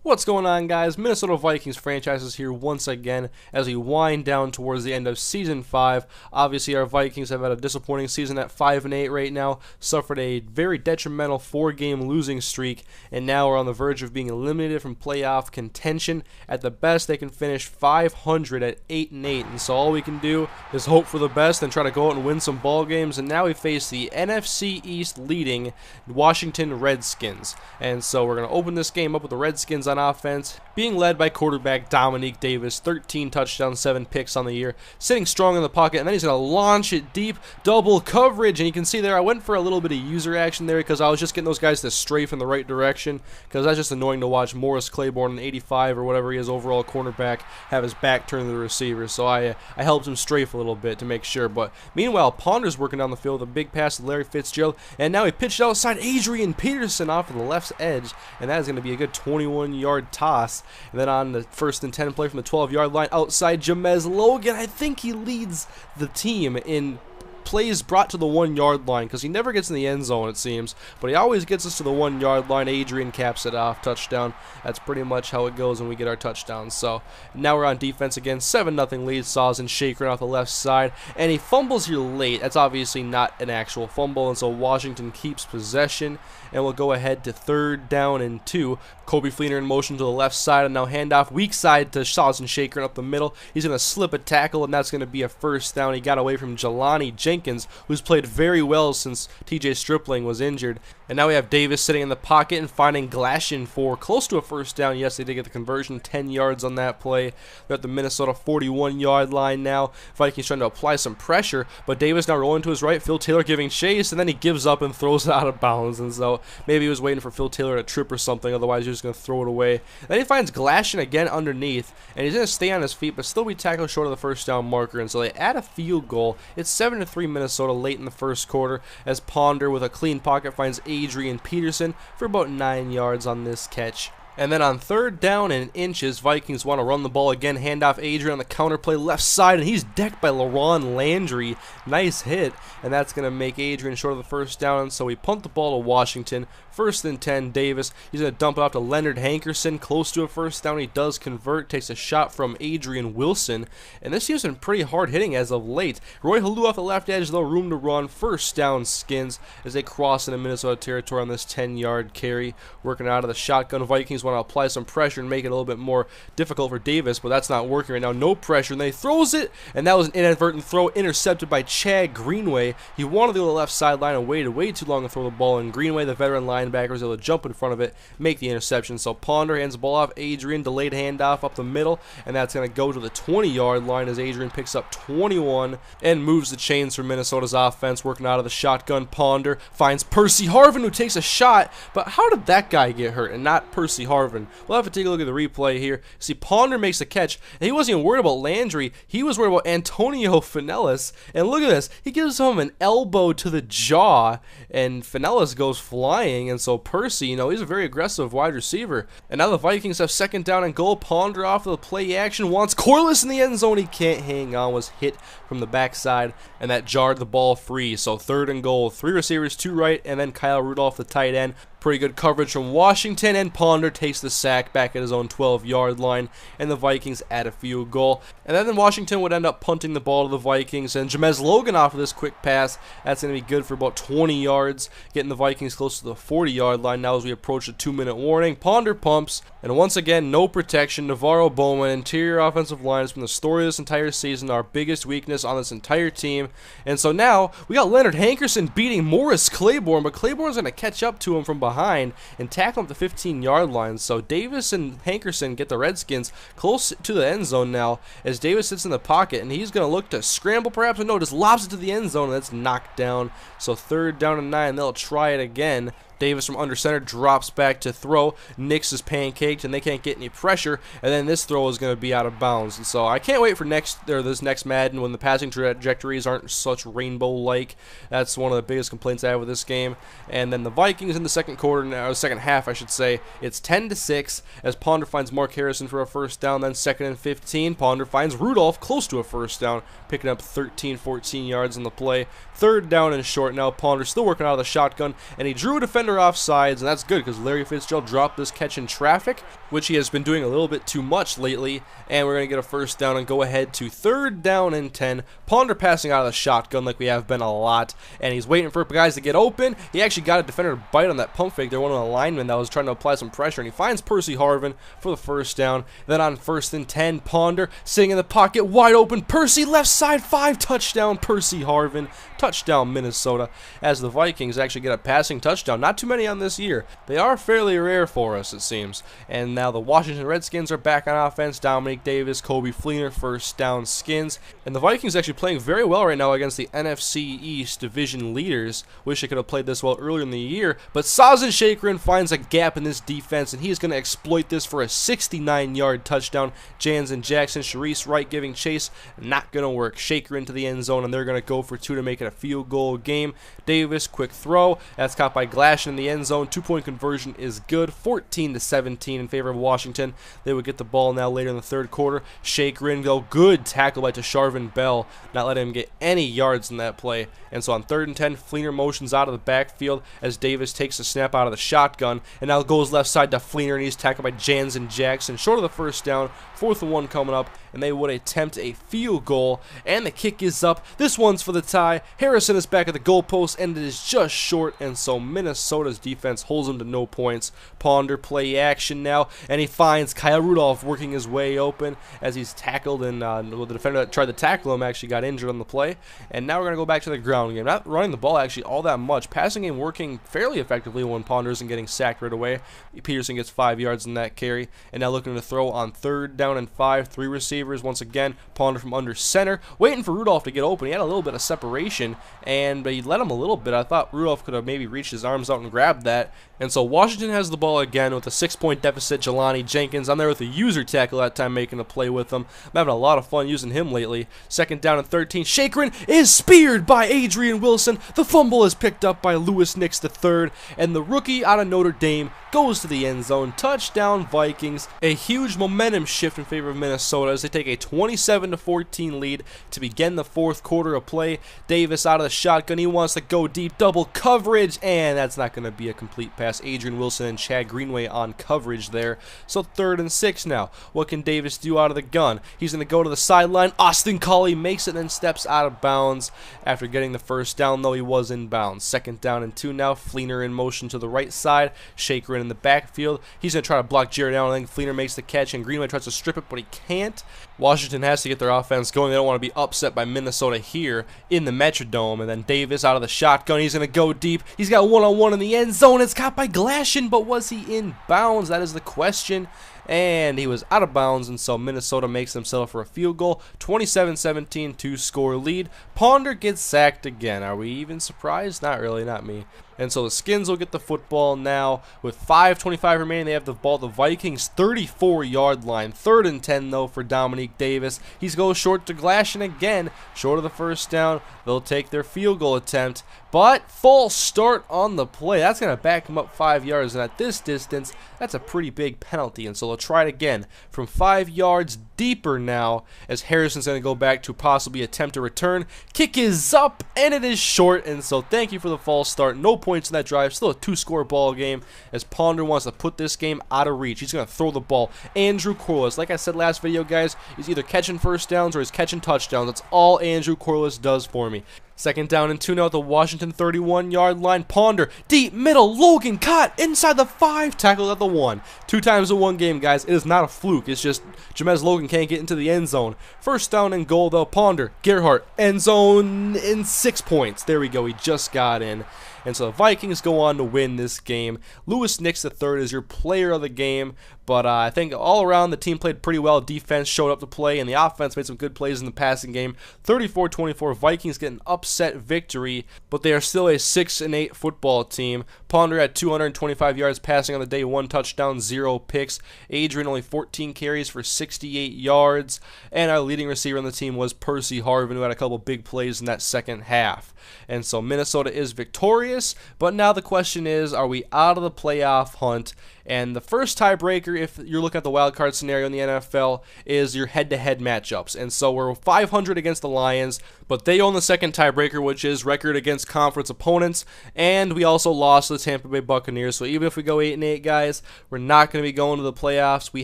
What's going on, guys? Minnesota Vikings franchise is here once again as we wind down towards the end of Season 5. Obviously, our Vikings have had a disappointing season at 5-8 right now, suffered a very detrimental 4-game losing streak, and now we're on the verge of being eliminated from playoff contention. At the best, they can finish 500 at 8-8, and so all we can do is hope for the best and try to go out and win some ball games. And now we face the NFC East leading Washington Redskins, and so we're going to open this game up with the Redskins on offense, being led by quarterback Dominique Davis. 13 touchdowns, 7 picks on the year, sitting strong in the pocket, and then he's going to launch it deep, double coverage, and you can see there I went for a little bit of user action there because I was just getting those guys to strafe in the right direction, because that's just annoying to watch Morris Claiborne, an 85 or whatever he is overall cornerback, have his back turned to the receiver. So I helped him strafe a little bit to make sure. But meanwhile, Ponder's working down the field with a big pass to Larry Fitzgerald, and now he pitched outside Adrian Peterson off of the left edge, and that is going to be a good 21-yard toss. And then on the 1st and 10 play from the 12-yard line outside Jamez Logan, I think he leads the team in plays brought to the 1-yard line, because he never gets in the end zone, it seems, but he always gets us to the 1-yard line. Adrian caps it off, touchdown. That's pretty much how it goes when we get our touchdowns. So now we're on defense again, 7-0 lead. Saws and Shaker off the left side, and he fumbles here late. That's obviously not an actual fumble, and so Washington keeps possession, and we'll go ahead to 3rd down and 2. Kobe Fleener in motion to the left side, and now handoff weak side to Saws and Shaker up the middle. He's going to slip a tackle, and that's going to be a 1st down. He got away from Jelani Jenkins, who's played very well since TJ Stripling was injured. And now we have Davis sitting in the pocket and finding Glashin for close to a 1st down. Yes, they did get the conversion, 10 yards on that play. They're at the Minnesota 41-yard line now. Vikings trying to apply some pressure, but Davis now rolling to his right. Phil Taylor giving chase, and then he gives up and throws it out of bounds. And so maybe he was waiting for Phil Taylor to trip or something, otherwise he was going to throw it away. Then he finds Glashin again underneath, and he's going to stay on his feet, but still be tackled short of the 1st down marker. And so they add a field goal. It's 7-3 Minnesota late in the 1st quarter, as Ponder with a clean pocket finds Adrian Peterson for about 9 yards on this catch. And then on 3rd down and inches, Vikings want to run the ball again. Handoff Adrian on the counter play left side, and he's decked by LaRon Landry. Nice hit, and that's going to make Adrian short of the 1st down. And so we punt the ball to Washington. 1st and 10, Davis. He's going to dump it off to Leonard Hankerson, close to a 1st down. He does convert, takes a shot from Adrian Wilson. And this team's been pretty hard hitting as of late. Roy Halou off the left edge, though, room to run. 1st down Skins as they cross into Minnesota territory on this 10-yard carry. Working out of the shotgun, Vikings want to apply some pressure and make it a little bit more difficult for Davis, but that's not working right now. No pressure, and they throws it, and that was an inadvertent throw intercepted by Chad Greenway. He wanted to go to the left sideline and waited way too long to throw the ball, and Greenway, the veteran linebacker, was able to jump in front of it, make the interception. So Ponder hands the ball off. Adrian, delayed handoff up the middle, and that's going to go to the 20-yard line as Adrian picks up 21 and moves the chains for Minnesota's offense. Working out of the shotgun, Ponder finds Percy Harvin, who takes a shot, but how did that guy get hurt and not Percy Harvin? We'll have to take a look at the replay here. See, Ponder makes the catch, and he wasn't even worried about Landry. He was worried about Antonio Finellis, and look at this. He gives him an elbow to the jaw, and Finellis goes flying, and so Percy, he's a very aggressive wide receiver. And now the Vikings have 2nd down and goal. Ponder off of the play action, wants Corliss in the end zone. He can't hang on, was hit from the backside, and that jarred the ball free. So 3rd and goal, 3 receivers, 2 right, and then Kyle Rudolph, the tight end. Pretty good coverage from Washington, and Ponder takes the sack back at his own 12-yard line, and the Vikings add a field goal. And then Washington would end up punting the ball to the Vikings, and Jamez Logan off of this quick pass, that's going to be good for about 20 yards, getting the Vikings close to the 40-yard line now as we approach the 2-minute warning. Ponder pumps, and once again, no protection. Navarro Bowman, interior offensive line, has been the story of this entire season, our biggest weakness on this entire team. And so now we got Leonard Hankerson beating Morris Claiborne, but Claiborne's going to catch up to him from behind and tackle him at the 15-yard line. So Davis and Hankerson get the Redskins close to the end zone now as Davis sits in the pocket, and he's going to look to scramble perhaps, but no, just lobs it to the end zone, and that's knocked down. So 3rd down and 9, they'll try it again. Davis from under center drops back to throw. Nix is pancaked, and they can't get any pressure. And then this throw is going to be out of bounds. And so I can't wait for this next Madden when the passing trajectories aren't such rainbow-like. That's one of the biggest complaints I have with this game. And then the Vikings in the 2nd quarter, now 2nd half, I should say, it's 10-6 as Ponder finds Mark Harrison for a 1st down. Then 2nd and 15, Ponder finds Rudolph close to a 1st down, picking up 13-14 yards on the play. 3rd down and short now. Ponder still working out of the shotgun, and he drew a defender Ponder off sides, and that's good because Larry Fitzgerald dropped this catch in traffic, which he has been doing a little bit too much lately, and we're going to get a first down and go ahead to 3rd down and 10. Ponder passing out of the shotgun like we have been a lot, and he's waiting for guys to get open. He actually got a defender to bite on that pump fake. There was one of the linemen that was trying to apply some pressure, and he finds Percy Harvin for the first down. Then on 1st and 10, Ponder sitting in the pocket, wide open. Percy left side, 5, touchdown Percy Harvin, touchdown Minnesota, as the Vikings actually get a passing touchdown. Not too many on this year. They are fairly rare for us, it seems. And now the Washington Redskins are back on offense. Dominique Davis, Kobe Fleener, first down Skins. And the Vikings actually playing very well right now against the NFC East division leaders. Wish they could have played this well earlier in the year, but Sazin Shakerin finds a gap in this defense, and he's going to exploit this for a 69-yard touchdown. Jansen Jackson, Sharice Wright giving chase, not going to work. Shakerin to the end zone, and they're going to go for 2 to make it a field goal game. Davis, quick throw, that's caught by Glashin in the end zone. 2-point conversion is good, 14-17 in favor of Washington. They would get the ball now later in the 3rd quarter. Shakerin go, good tackle by Tasharvin Bell, not letting him get any yards in that play. And so on 3rd and 10, Fleener motions out of the backfield as Davis takes the snap out of the shotgun, and now goes left side to Fleener, and he's tackled by Jansen Jackson. Short of the first down, 4th and 1 coming up, and they would attempt a field goal, and the kick is up. This one's for the tie. Harrison is back at the goalpost, and it is just short, and so Minnesota's defense holds him to no points. Ponder play action now, and he finds Kyle Rudolph working his way open as he's tackled, and the defender that tried to tackle him actually got injured on the play. And now we're going to go back to the ground game. Not running the ball actually all that much. Passing game working fairly effectively when Ponder isn't getting sacked right away. Peterson gets 5 yards in that carry, and now looking to throw on 3rd down and 5, 3 receivers once again. Ponder from under center, waiting for Rudolph to get open. He had a little bit of separation, and he let him a little bit. I thought Rudolph could have maybe reached his arms out and grabbed that. And so Washington has the ball again with a 6-point deficit. Jelani Jenkins, I'm there with a user tackle that time, making a play with him. I'm having a lot of fun using him lately. 2nd down and 13. Shakerin is speared by Adrian Wilson. The fumble is picked up by Lewis Nix III, and the rookie out of Notre Dame goes to the end zone. Touchdown Vikings. A huge momentum shift in favor of Minnesota as they take a 27-14 lead to begin the 4th quarter of play. Davis out of the shotgun. He wants to go deep, double coverage, and that's not going to be a complete pass. Adrian Wilson and Chad Greenway on coverage there. So 3rd and 6 now. What can Davis do out of the gun? He's going to go to the sideline. Austin Collie makes it and then steps out of bounds after getting the first down, though he was in bounds. 2nd down and 2 now. Fleener in motion to the right side. Shaker in the backfield. He's going to try to block Jared Allen. I think Fleener makes the catch, and Greenway tries to strip it, but he can't. Washington has to get their offense going. They don't want to be upset by Minnesota here in the Metrodome. And then Davis out of the shotgun. He's going to go deep. He's got one-on-one in the end zone. It's caught by Glashin, but was he in bounds? That is the question. And he was out of bounds, and so Minnesota makes themselves for a field goal. 27-17, 2-score lead. Ponder gets sacked again. Are we even surprised? Not really, not me. And so the Skins will get the football now with 5:25 remaining. They have the ball, the Vikings 34-yard line. 3rd and 10 though for Dominique Davis. He's goes short to Glashin again, short of the first down. They'll take their field goal attempt, but false start on the play. That's going to back him up 5 yards, and at this distance, that's a pretty big penalty. And so they'll try it again from 5 yards deeper now, as Harrison's going to go back to possibly attempt a return. Kick is up, and it is short, and so thank you for the false start. No points in that drive. Still a 2-score ball game, as Ponder wants to put this game out of reach. He's going to throw the ball. Andrew Corliss, like I said last video, guys, he's either catching first downs or he's catching touchdowns. That's all Andrew Corliss does for me. 2nd down and 2 now at the Washington 31-yard line. Ponder, deep middle, Logan caught inside the 5, tackled at the 1. 2 times in one game, guys. It is not a fluke. It's just Jamez Logan can't get into the end zone. 1st down and goal, though. Ponder, Gerhart, end zone in 6 points. There we go. He just got in. And so the Vikings go on to win this game. Lewis Nix III is your player of the game. But I think all around the team played pretty well. Defense showed up to play, and the offense made some good plays in the passing game. 34-24, Vikings get an upset victory, but they are still a 6-8 football team. Ponder had 225 yards passing on the day, 1 touchdown, 0 picks. Adrian only 14 carries for 68 yards. And our leading receiver on the team was Percy Harvin, who had a couple big plays in that second half. And so Minnesota is victorious, but now the question is, are we out of the playoff hunt? And the first tiebreaker, if you're looking at the wild card scenario in the NFL, is your head-to-head matchups. And so we're 500 against the Lions, but they own the second tiebreaker, which is record against conference opponents. And we also lost to the Tampa Bay Buccaneers. So even if we go 8-8, guys, we're not going to be going to the playoffs. We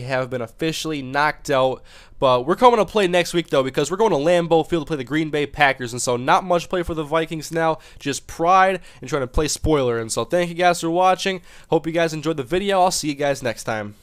have been officially knocked out. But we're coming to play next week, though, because we're going to Lambeau Field to play the Green Bay Packers. And so not much play for the Vikings now, just pride and trying to play spoiler. And so thank you guys for watching. Hope you guys enjoyed the video. I'll see you guys next time.